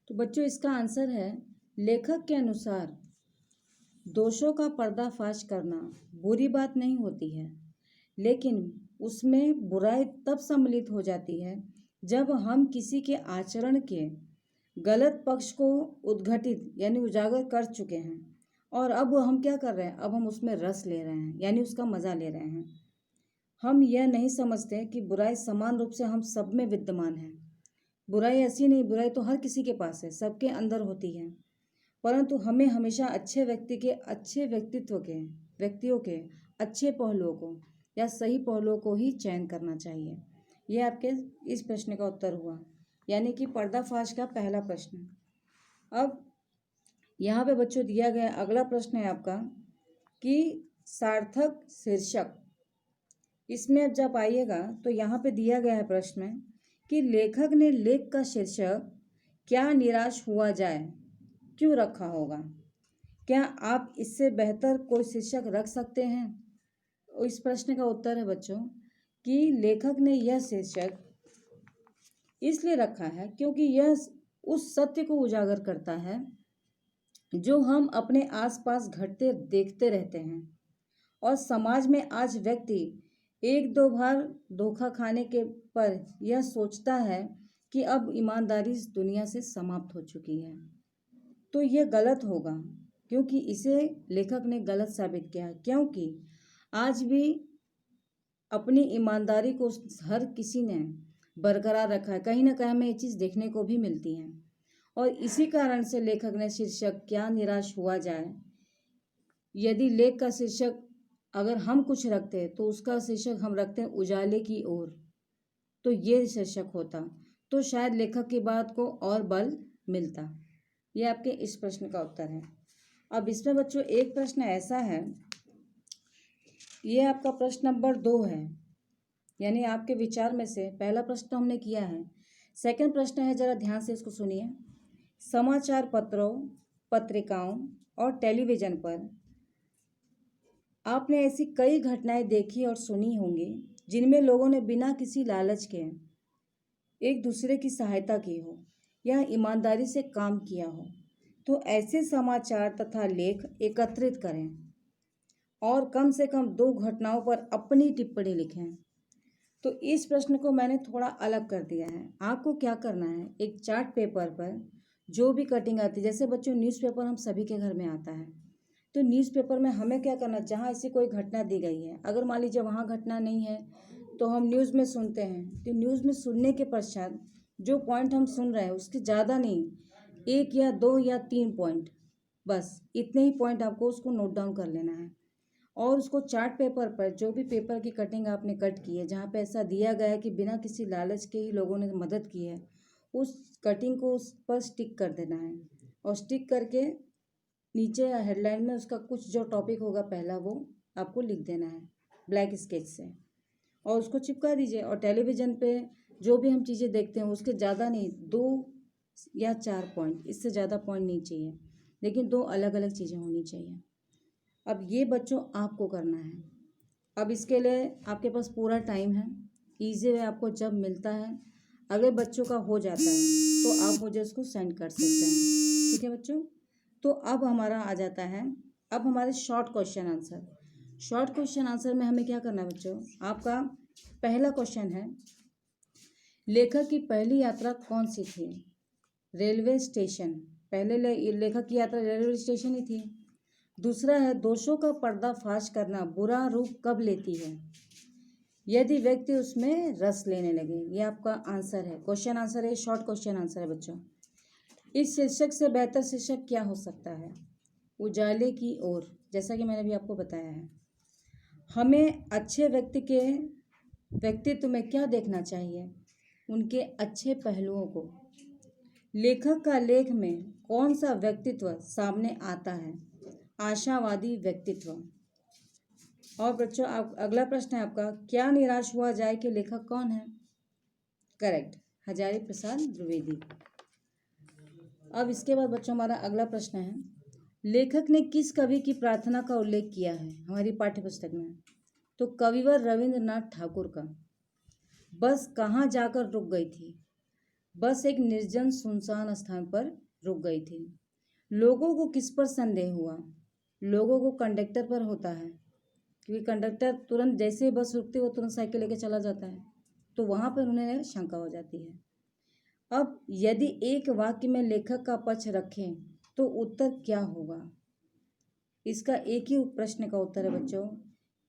तो बच्चों इसका आंसर है, लेखक के अनुसार दोषों का पर्दाफाश करना बुरी बात नहीं होती है, लेकिन उसमें बुराई तब सम्मिलित हो जाती है जब हम किसी के आचरण के गलत पक्ष को उद्घटित यानी उजागर कर चुके हैं और अब हम क्या कर रहे हैं, अब हम उसमें रस ले रहे हैं यानी उसका मज़ा ले रहे हैं। हम यह नहीं समझते कि बुराई समान रूप से हम सब में विद्यमान है। बुराई ऐसी नहीं, बुराई तो हर किसी के पास है, सबके अंदर होती है, परंतु हमें हमेशा अच्छे व्यक्तित्व के व्यक्तियों के अच्छे पहलुओं को या सही पहलुओं को ही चयन करना चाहिए। यह आपके इस प्रश्न का उत्तर हुआ, यानी कि पर्दाफाश का पहला प्रश्न। अब यहाँ पे बच्चों दिया गया अगला प्रश्न है आपका कि सार्थक शीर्षक। इसमें अब जब आइएगा तो यहाँ पे दिया गया है प्रश्न कि लेखक ने लेख का शीर्षक क्या निराश हुआ जाए क्यों रखा होगा। क्या आप इससे बेहतर कोई शीर्षक रख सकते हैं? इस प्रश्न का उत्तर है बच्चों कि लेखक ने यह शीर्षक इसलिए रखा है क्योंकि यह उस सत्य को उजागर करता है जो हम अपने आसपास घटते देखते रहते हैं और समाज में आज व्यक्ति एक दो बार धोखा खाने के पर यह सोचता है कि अब ईमानदारी इस दुनिया से समाप्त हो चुकी है। तो यह गलत होगा क्योंकि इसे लेखक ने गलत साबित किया, क्योंकि आज भी अपनी ईमानदारी को हर किसी ने बरकरार रखा है। कहीं ना कहीं हमें ये चीज़ देखने को भी मिलती है और इसी कारण से लेखक ने शीर्षक क्या निराश हुआ जाए, यदि लेख का शीर्षक अगर हम कुछ रखते हैं तो उसका शीर्षक हम रखते हैं उजाले की ओर, तो ये शीर्षक होता तो शायद लेखक की बात को और बल मिलता। ये आपके इस प्रश्न का उत्तर है। अब इसमें बच्चों एक प्रश्न ऐसा है, ये आपका प्रश्न नंबर 2 है, यानी आपके विचार में से पहला प्रश्न तो हमने किया है। सेकंड प्रश्न है, जरा ध्यान से इसको सुनिए। समाचार पत्रों, पत्रिकाओं और टेलीविज़न पर आपने ऐसी कई घटनाएं देखी और सुनी होंगी जिनमें लोगों ने बिना किसी लालच के एक दूसरे की सहायता की हो या ईमानदारी से काम किया हो। तो ऐसे समाचार तथा लेख एकत्रित करें और कम से कम 2 घटनाओं पर अपनी टिप्पणी लिखें। तो इस प्रश्न को मैंने थोड़ा अलग कर दिया है। आपको क्या करना है, एक चार्ट पेपर पर जो भी कटिंग आती है, जैसे बच्चों न्यूज़पेपर हम सभी के घर में आता है, तो न्यूज़पेपर में हमें क्या करना, जहाँ ऐसी कोई घटना दी गई है, अगर मान लीजिए वहाँ घटना नहीं है तो हम न्यूज़ में सुनते हैं, तो न्यूज़ में सुनने के पश्चात जो पॉइंट हम सुन रहे हैं उसके ज़्यादा नहीं, 1 या 2 या 3 पॉइंट, बस इतने ही पॉइंट आपको उसको नोट डाउन कर लेना है और उसको चार्ट पेपर पर जो भी पेपर की कटिंग आपने कट की है, जहाँ पे ऐसा दिया गया है कि बिना किसी लालच के ही लोगों ने मदद की है, उस कटिंग को उस पर स्टिक कर देना है और स्टिक करके नीचे या हेडलाइन में उसका कुछ जो टॉपिक होगा पहला वो आपको लिख देना है ब्लैक स्केच से और उसको चिपका दीजिए। और टेलीविज़न पे जो भी हम चीज़ें देखते हैं उसके ज़्यादा नहीं, 2 या 4 पॉइंट, इससे ज़्यादा पॉइंट नहीं चाहिए, लेकिन 2 अलग अलग चीज़ें होनी चाहिए। अब ये बच्चों आपको करना है। अब इसके लिए आपके पास पूरा टाइम है, ईजी वे आपको जब मिलता है, अगर बच्चों का हो जाता है तो आप मुझे उसको सेंड कर सकते हैं, ठीक है बच्चों। तो अब हमारा आ जाता है, अब हमारे short question answer. Short question answer में हमें क्या करना है बच्चों, आपका पहला क्वेश्चन है, लेखक की पहली यात्रा कौन सी थी? Railway station. पहले लेखक की यात्रा रेलवे स्टेशन ही थी। दूसरा है, दोषों का पर्दाफाश करना बुरा रूप कब लेती है? यदि व्यक्ति उसमें रस लेने लगे। ये आपका आंसर है, क्वेश्चन आंसर है, शॉर्ट क्वेश्चन आंसर है बच्चों। इस शीर्षक से बेहतर शीर्षक क्या हो सकता है? उजाले की ओर, जैसा कि मैंने भी आपको बताया है। हमें अच्छे व्यक्तित्व में क्या देखना चाहिए? उनके अच्छे पहलुओं को। लेखक का लेख में कौन सा व्यक्तित्व सामने आता है? आशावादी व्यक्तित्व। और बच्चों अगला प्रश्न है आपका, क्या निराश हुआ जाए कि लेखक कौन है? करेक्ट, हजारी प्रसाद द्विवेदी। अब इसके बाद बच्चों हमारा अगला प्रश्न है, लेखक ने किस कवि की प्रार्थना का उल्लेख किया है हमारी पाठ्यपुस्तक में? तो कविवर रविंद्रनाथ ठाकुर का। बस कहाँ जाकर रुक गई थी? बस एक निर्जन सुनसान स्थान पर रुक गई थी। लोगों को किस पर संदेह हुआ? लोगों को कंडक्टर पर होता है, क्योंकि कंडक्टर तुरंत जैसे बस रुकती है वो तुरंत साइकिल लेके चला जाता है, तो वहाँ पर उन्हें शंका हो जाती है। अब यदि एक वाक्य में लेखक का पक्ष रखें तो उत्तर क्या होगा? इसका एक ही प्रश्न का उत्तर है बच्चों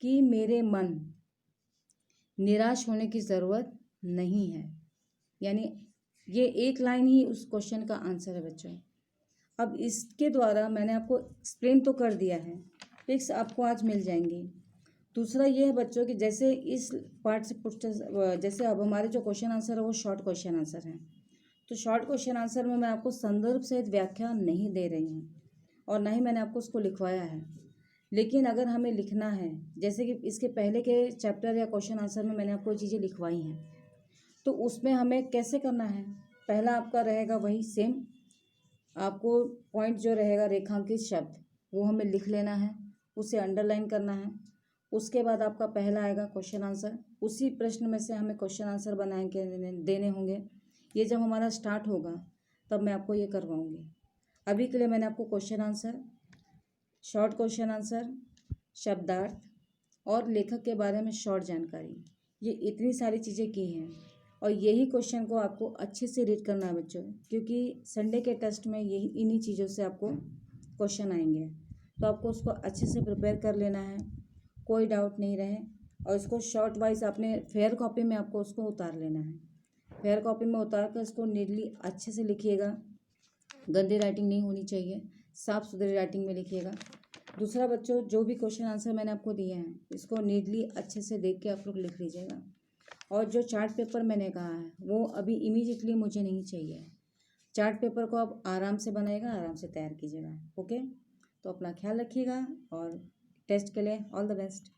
कि मेरे मन, निराश होने की ज़रूरत नहीं है। यानी ये एक लाइन ही उस क्वेश्चन का आंसर है बच्चों। अब इसके द्वारा मैंने आपको एक्सप्लेन तो कर दिया है, पिक्स आपको आज मिल जाएंगी। दूसरा ये है बच्चों कि जैसे इस पार्ट से जैसे अब हमारे जो क्वेश्चन आंसर है वो शॉर्ट क्वेश्चन आंसर है, तो शॉर्ट क्वेश्चन आंसर में मैं आपको संदर्भ सहित व्याख्या नहीं दे रही हूँ और ना ही मैंने आपको उसको लिखवाया है। लेकिन अगर हमें लिखना है, जैसे कि इसके पहले के चैप्टर या क्वेश्चन आंसर में मैंने आपको चीज़ें लिखवाई हैं, तो उसमें हमें कैसे करना है? पहला आपका रहेगा वही सेम, आपको पॉइंट जो रहेगा रेखांकित शब्द वो हमें लिख लेना है, उसे अंडरलाइन करना है। उसके बाद आपका पहला आएगा क्वेश्चन आंसर, उसी प्रश्न में से हमें क्वेश्चन आंसर बना के देने होंगे। ये जब हमारा स्टार्ट होगा तब मैं आपको ये करवाऊँगी। अभी के लिए मैंने आपको question answer, short question answer, शब्दार्थ और लेखक के बारे में शॉर्ट जानकारी, ये इतनी सारी चीज़ें की हैं और यही क्वेश्चन को आपको अच्छे से रीड करना है बच्चों, क्योंकि संडे के टेस्ट में यही इन्हीं चीज़ों से आपको क्वेश्चन आएंगे, तो आपको उसको अच्छे से प्रिपेयर कर लेना है, कोई डाउट नहीं रहे। और इसको शॉर्ट वाइज आपने फेयर कॉपी में आपको उसको उतार लेना है। फेयर कॉपी में उतार कर इसको नीटली अच्छे से लिखिएगा, गंदी राइटिंग नहीं होनी चाहिए, साफ़ सुथरी राइटिंग में लिखिएगा। दूसरा बच्चों, जो भी क्वेश्चन आंसर मैंने आपको दिए हैं इसको नीटली अच्छे से देख के आप लोग लिख लीजिएगा। और जो चार्ट पेपर मैंने कहा है वो अभी इमीडिएटली मुझे नहीं चाहिए। चार्ट पेपर को आप आराम से बनाइएगा, आराम से तैयार कीजिएगा। ओके, तो अपना ख्याल रखिएगा और टेस्ट के लिए ऑल द बेस्ट।